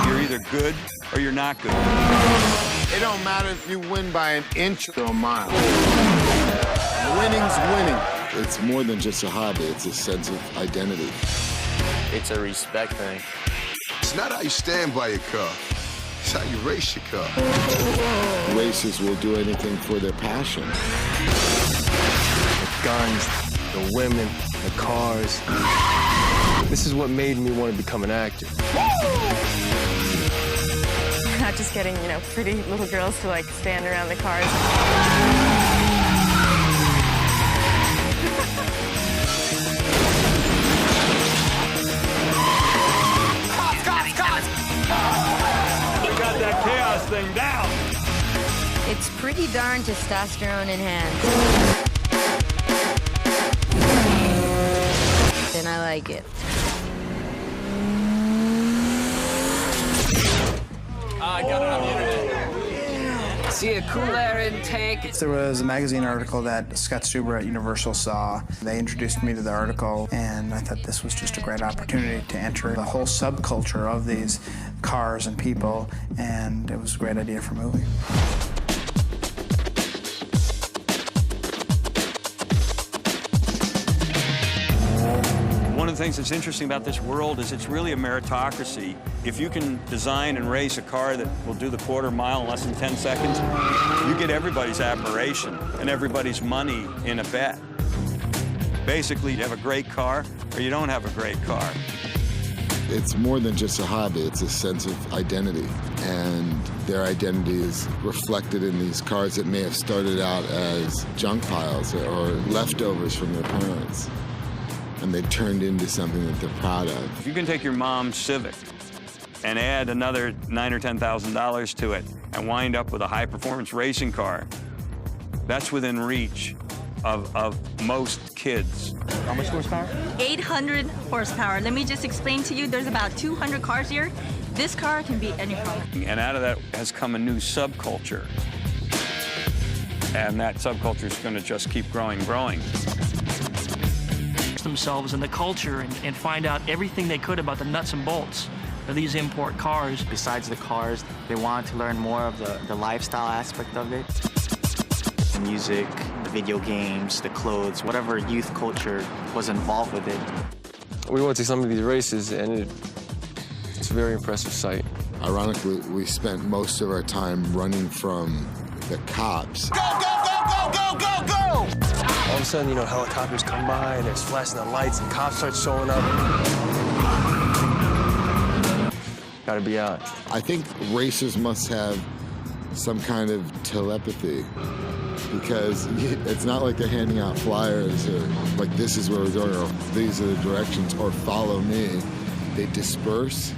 You're either good or you're not good. It don't matter if you win by an inch or a mile. Winning's winning. It's more than just a hobby, it's a sense of identity. It's a respect thing. It's not how you stand by your car, it's how you race your car. Racers will do anything for their passion. The guns, the women, the cars. This is what made me want to become an actor. Not just getting, pretty little girls to, stand around the cars. We got that chaos thing down. It's pretty darn testosterone enhanced. And I like it. I got it on the internet. See a cool air intake. There was a magazine article that Scott Stuber at Universal saw. They introduced me to the article, and I thought this was just a great opportunity to enter the whole subculture of these cars and people, and it was a great idea for a movie. One of the things that's interesting about this world is it's really a meritocracy. If you can design and race a car that will do the quarter mile in less than 10 seconds, you get everybody's admiration and everybody's money in a bet. Basically, you have a great car or you don't have a great car. It's more than just a hobby, it's a sense of identity. And their identity is reflected in these cars that may have started out as junk piles or leftovers from their parents. And they turned into something that they're proud of. If you can take your mom's Civic and add another $9,000 or $10,000 to it and wind up with a high-performance racing car, that's within reach of most kids. How much horsepower? 800 horsepower. Let me just explain to you, there's about 200 cars here. This car can beat any car. And out of that has come a new subculture. And that subculture is going to just keep growing. Themselves in the culture and find out everything they could about the nuts and bolts of these import cars. Besides the cars, they wanted to learn more of the lifestyle aspect of it. The music, the video games, the clothes, whatever youth culture was involved with it. We went to some of these races, and it's a very impressive sight. Ironically, we spent most of our time running from the cops. Go, go, go, go, go, go, go! All of a sudden, helicopters come by, and there's flashing the lights, and cops start showing up. Gotta be out. I think racers must have some kind of telepathy, because it's not like they're handing out flyers or like, this is where we're going, or these are the directions, or follow me. They disperse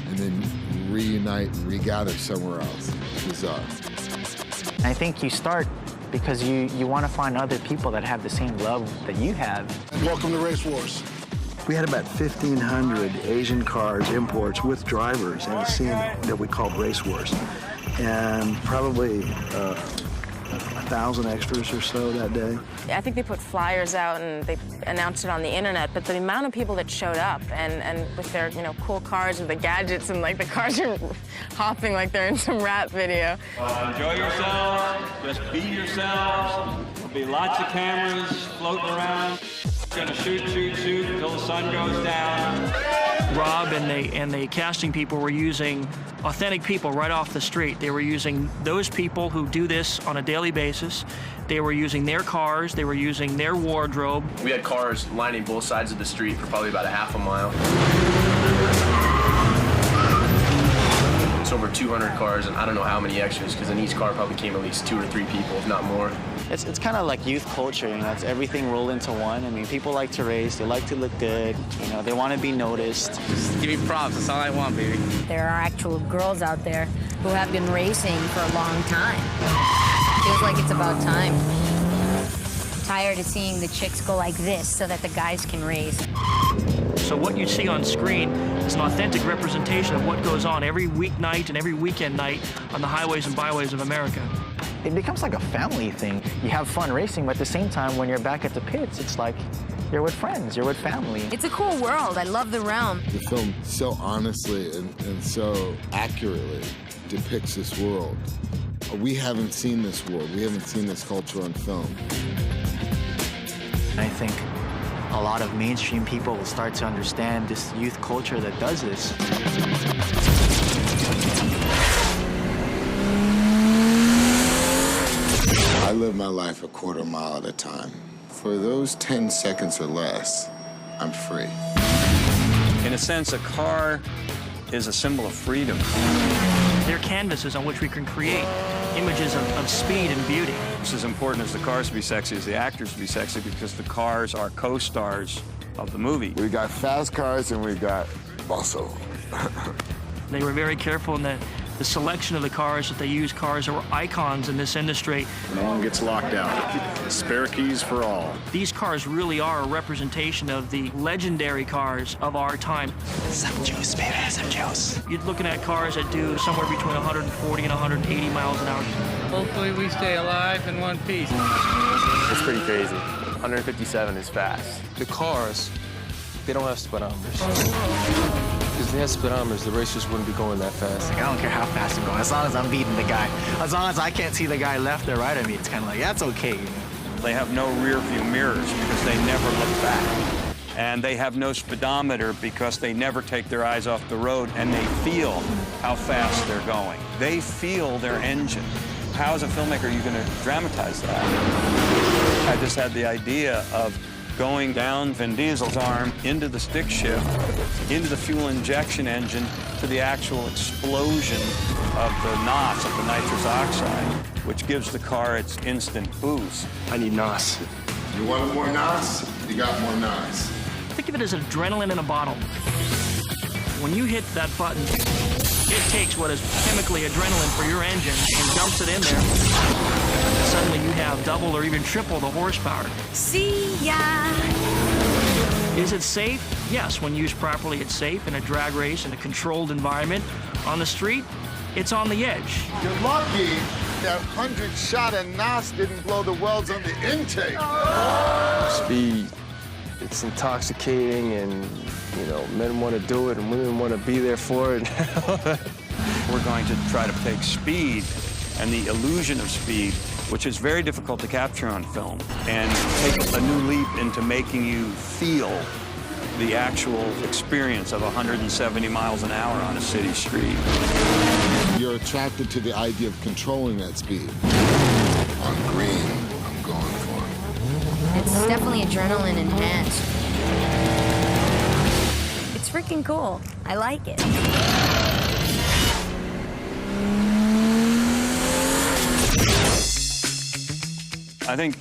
and then reunite and regather somewhere else. It's bizarre. I think you start because you want to find other people that have the same love that you have. Welcome to Race Wars. We had about 1,500 Asian cars, imports, with drivers in a scene that we called Race Wars. And probably 1,000 extras or so that day. I think they put flyers out and they announced it on the internet, but the amount of people that showed up and with their, cool cars with the gadgets and the cars are hopping like they're in some rap video. Enjoy yourselves, just be yourselves. There'll be lots of cameras floating around. Gonna shoot until the sun goes down. Rob and the casting people were using authentic people right off the street. They were using those people who do this on a daily basis. They were using their cars. They were using their wardrobe. We had cars lining both sides of the street for probably about a half a mile. It's over 200 cars, and I don't know how many extras, because in each car probably came at least 2 or 3 people, if not more. It's kind of like youth culture, it's everything rolled into one. I mean, people like to race, they like to look good, they want to be noticed. Just give me props, that's all I want, baby. There are actual girls out there who have been racing for a long time. Feels like it's about time. Tired of seeing the chicks go like this so that the guys can race. So what you see on screen is an authentic representation of what goes on every weeknight and every weekend night on the highways and byways of America. it becomes like a family thing. You have fun racing, but at the same time, when you're back at the pits, it's like you're with friends, you're with family. It's a cool world. I love the realm. The film so honestly and so accurately depicts this world. We haven't seen this world. We haven't seen this culture on film. I think a lot of mainstream people will start to understand this youth culture that does this. I live my life a quarter mile at a time. For those 10 seconds or less, I'm free. In a sense, a car is a symbol of freedom. They're canvases on which we can create images of speed and beauty. It's as important as the cars to be sexy as the actors to be sexy, because the cars are co-stars of the movie. We got fast cars and we got muscle. They were very careful in the selection of the cars that they used. Cars that were icons in this industry. No one gets locked out. Spare keys for all. These cars really are a representation of the legendary cars of our time. Some juice, baby, some juice. You're looking at cars that do somewhere between 140 and 180 miles an hour. Hopefully we stay alive in one piece. It's pretty crazy. 157 is fast. The cars, they don't have speedometers. Because if they had speedometers, the racers wouldn't be going that fast. Like, I don't care how fast I'm going, as long as I'm beating the guy. As long as I can't see the guy left or right of me, it's kind of like, that's okay. They have no rear view mirrors because they never look back. And they have no speedometer because they never take their eyes off the road, and they feel how fast they're going. They feel their engine. How, as a filmmaker, are you going to dramatize that? I just had the idea of going down Vin Diesel's arm into the stick shift, into the fuel injection engine, to the actual explosion of the NOS, of the nitrous oxide, which gives the car its instant boost. I need NOS. You want more NOS? You got more NOS. Think of it as adrenaline in a bottle. When you hit that button, it takes what is chemically adrenaline for your engine and dumps it in there. Suddenly you have double or even triple the horsepower. See ya! Is it safe? Yes, when used properly, it's safe in a drag race in a controlled environment. On the street, it's on the edge. You're lucky that 100 shot of NOS didn't blow the welds on the intake. Speed, it's intoxicating, and you know, men want to do it and women want to be there for it. We're going to try to take speed and the illusion of speed, which is very difficult to capture on film, and take a new leap into making you feel the actual experience of 170 miles an hour on a city street. You're attracted to the idea of controlling that speed. On green, I'm going for it. It's definitely adrenaline enhanced. It's freaking cool. I like it. I think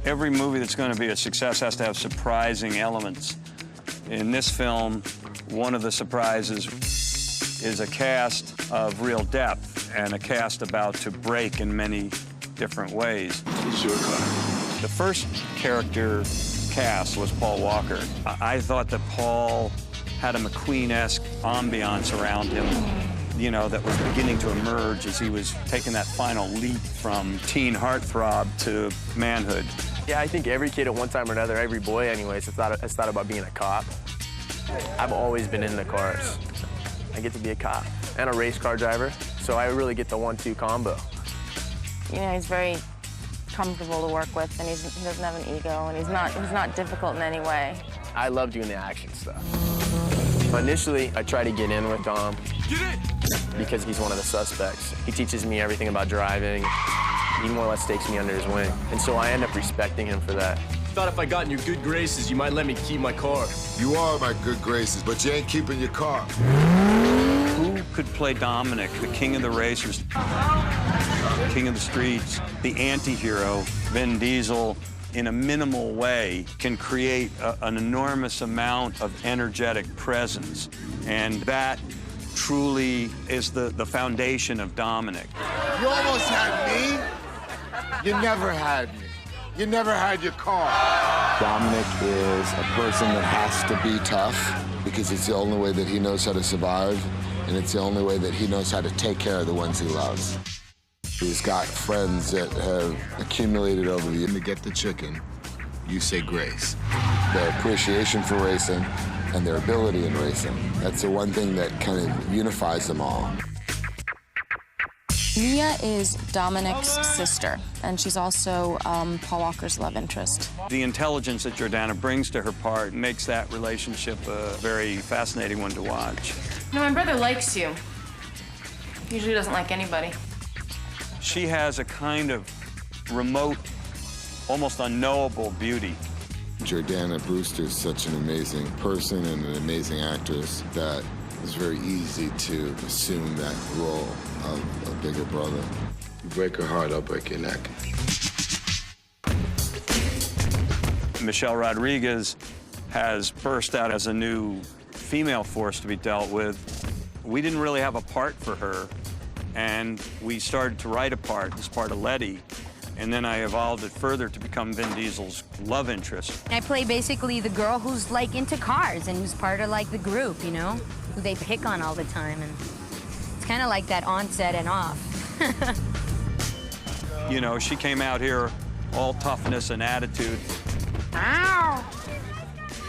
every movie that's going to be a success has to have surprising elements. In this film, one of the surprises is a cast of real depth and a cast about to break in many different ways. It's your car. The first character cast was Paul Walker. I thought that Paul had a McQueen-esque ambiance around him, you know, that was beginning to emerge as he was taking that final leap from teen heartthrob to manhood. Yeah, I think every kid at one time or another, every boy anyways, it's thought about being a cop. I've always been into cars. I get to be a cop and a race car driver, so I really get the 1-2 combo. You know, he's very comfortable to work with, and he doesn't have an ego, and he's not difficult in any way. I love doing the action stuff. Initially, I tried to get in with Dom because he's one of the suspects. He teaches me everything about driving. He more or less takes me under his wing. And so I end up respecting him for that. Thought if I got in your good graces, you might let me keep my car. You are my good graces, but you ain't keeping your car. Who could play Dominic, the king of the racers, king of the streets, the anti-hero? Vin Diesel, in a minimal way, can create an enormous amount of energetic presence. And that truly is the foundation of Dominic. You almost had me. You never had me. You never had your car. Dominic is a person that has to be tough because it's the only way that he knows how to survive, and it's the only way that he knows how to take care of the ones he loves. He's got friends that have accumulated over the years. To get the chicken, you say grace. Their appreciation for racing and their ability in racing. That's the one thing that kind of unifies them all. Mia is Dominic's sister, and she's also Paul Walker's love interest. The intelligence that Jordana brings to her part makes that relationship a very fascinating one to watch. No, my brother likes you. Usually doesn't like anybody. She has a kind of remote, almost unknowable beauty. Jordana Brewster is such an amazing person and an amazing actress that it's very easy to assume that role of a bigger brother. You break her heart, I'll break your neck. Michelle Rodriguez has burst out as a new female force to be dealt with. We didn't really have a part for her, and we started to write a part as part of Letty, and then I evolved it further to become Vin Diesel's love interest. I play basically the girl who's like into cars and who's part of like the group, you know, who they pick on all the time, and it's kind of like that on set and off. You know, she came out here all toughness and attitude. Ow!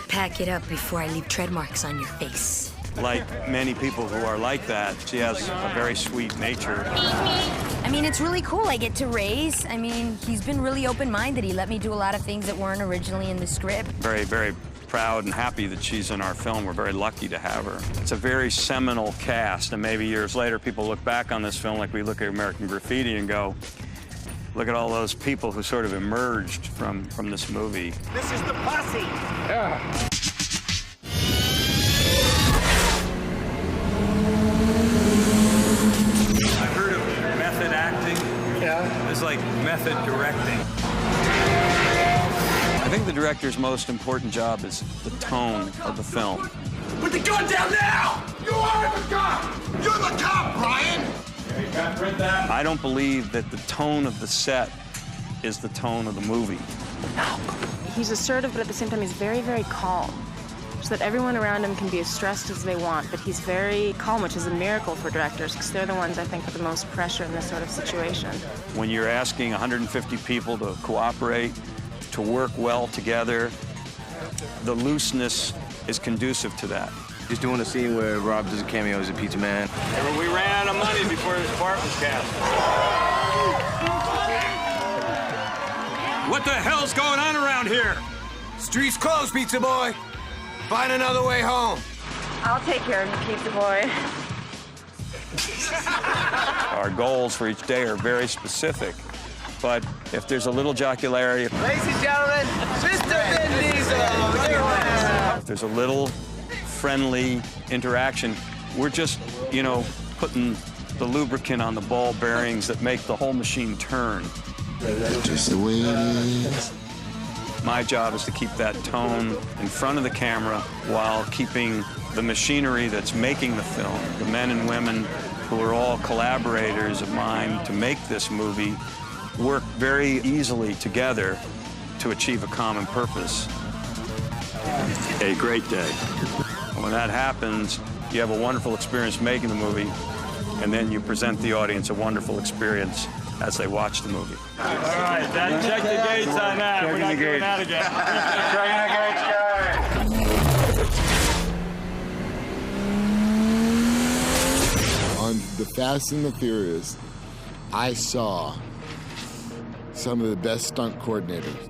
Pack it up before I leave tread marks on your face. Like many people who are like that, she has a very sweet nature. I mean, it's really cool. I get to race. I mean, he's been really open-minded. He let me do a lot of things that weren't originally in the script. Very, very proud and happy that she's in our film. We're very lucky to have her. It's a very seminal cast, and maybe years later, people look back on this film like we look at American Graffiti and go, look at all those people who sort of emerged from this movie. This is the posse. Yeah. I've heard of method acting. Yeah. It's like method directing. I think the director's most important job is the tone of the film. Put the gun down now! You are the cop! You're the cop, Brian! I don't believe that the tone of the set is the tone of the movie. He's assertive, but at the same time, he's very, very calm. So that everyone around him can be as stressed as they want, but he's very calm, which is a miracle for directors, because they're the ones, I think, with the most pressure in this sort of situation. When you're asking 150 people to cooperate, to work well together, the looseness is conducive to that. He's doing a scene where Rob does a cameo as a pizza man. We ran out of money before this part was cast. What the hell's going on around here? Street's closed, pizza boy. Find another way home. I'll take care of you, pizza boy. Our goals for each day are very specific, but if there's a little jocularity, Ladies and gentlemen, Mr. Vin Diesel. if there's a little friendly interaction, we're just, you know, putting the lubricant on the ball bearings that make the whole machine turn. Just the way it is. My job is to keep that tone in front of the camera while keeping the machinery that's making the film, the men and women who are all collaborators of mine to make this movie, work very easily together to achieve a common purpose. A great day. When that happens, you have a wonderful experience making the movie, and then you present the audience a wonderful experience as they watch the movie. All right, check the gates on that. We're not doing that again. On the Fast and the Furious, I saw some of the best stunt coordinators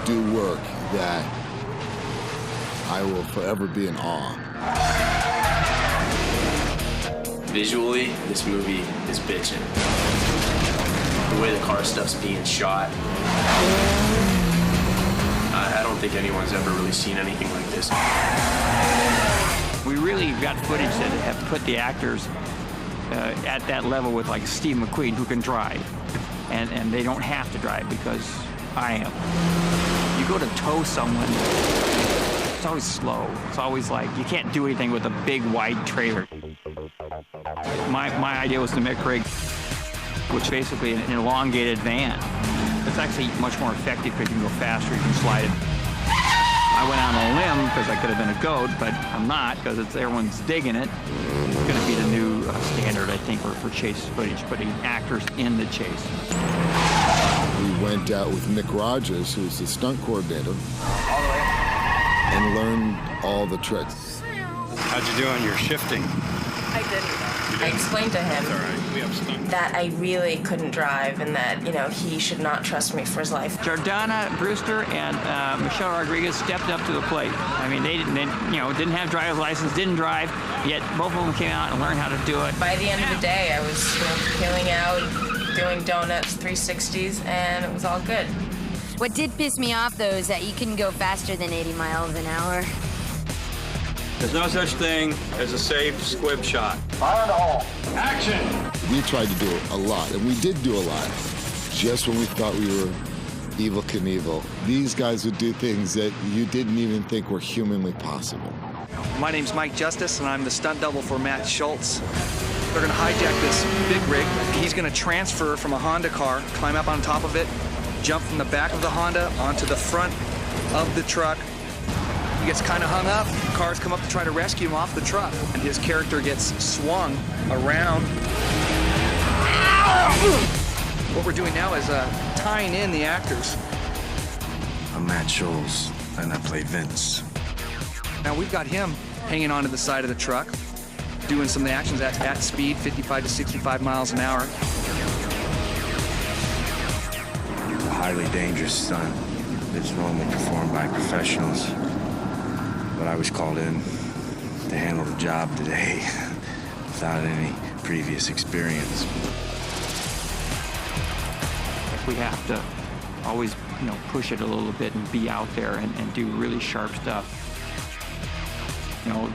do work that I will forever be in awe. Visually, this movie is bitchin'. The way the car stuff's being shot, I don't think anyone's ever really seen anything like this. We really got footage that have put the actors at that level with like Steve McQueen, who can drive, and they don't have to drive because I am. You go to tow someone, it's always slow. It's always like you can't do anything with a big wide trailer. My idea was to make rig, which basically an elongated van. It's actually much more effective because you can go faster, you can slide it. I went out on a limb because I could have been a goat, but I'm not because everyone's digging it. It's going to be the new standard, I think, for chase footage, putting actors in the chase. We went out with Nick Rogers, who's the stunt coordinator, and learned all the tricks. How'd you do on your shifting? I didn't. I explained to him that I really couldn't drive and that, he should not trust me for his life. Jordana Brewster and Michelle Rodriguez stepped up to the plate. I mean, they didn't have driver's license, didn't drive, yet both of them came out and learned how to do it. By the end of the day, I was peeling out, doing donuts, 360s, and it was all good. What did piss me off, though, is that you couldn't go faster than 80 miles an hour. There's no such thing as a safe squib shot. Fire in the hole. Action! We tried to do a lot, and we did do a lot. Just when we thought we were Evel Knievel, these guys would do things that you didn't even think were humanly possible. My name's Mike Justice, and I'm the stunt double for Matt Schultz. They're gonna hijack this big rig. He's gonna transfer from a Honda car, climb up on top of it, jump from the back of the Honda onto the front of the truck. He gets kind of hung up. Cars come up to try to rescue him off the truck, and his character gets swung around. What we're doing now is tying in the actors. I'm Matt Schultz, and I play Vince. Now we've got him hanging onto the side of the truck, doing some of the actions at speed, 55 to 65 miles an hour. A highly dangerous stunt that's normally performed by professionals. But I was called in to handle the job today without any previous experience. We have to always, push it a little bit and be out there and do really sharp stuff.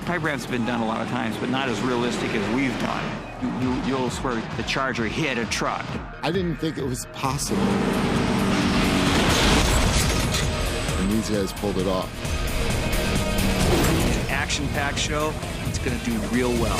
Pipe ramps have been done a lot of times, but not as realistic as we've done. You'll swear the Charger hit a truck. I didn't think it was possible. And these guys pulled it off. Action-packed show, it's gonna do real well.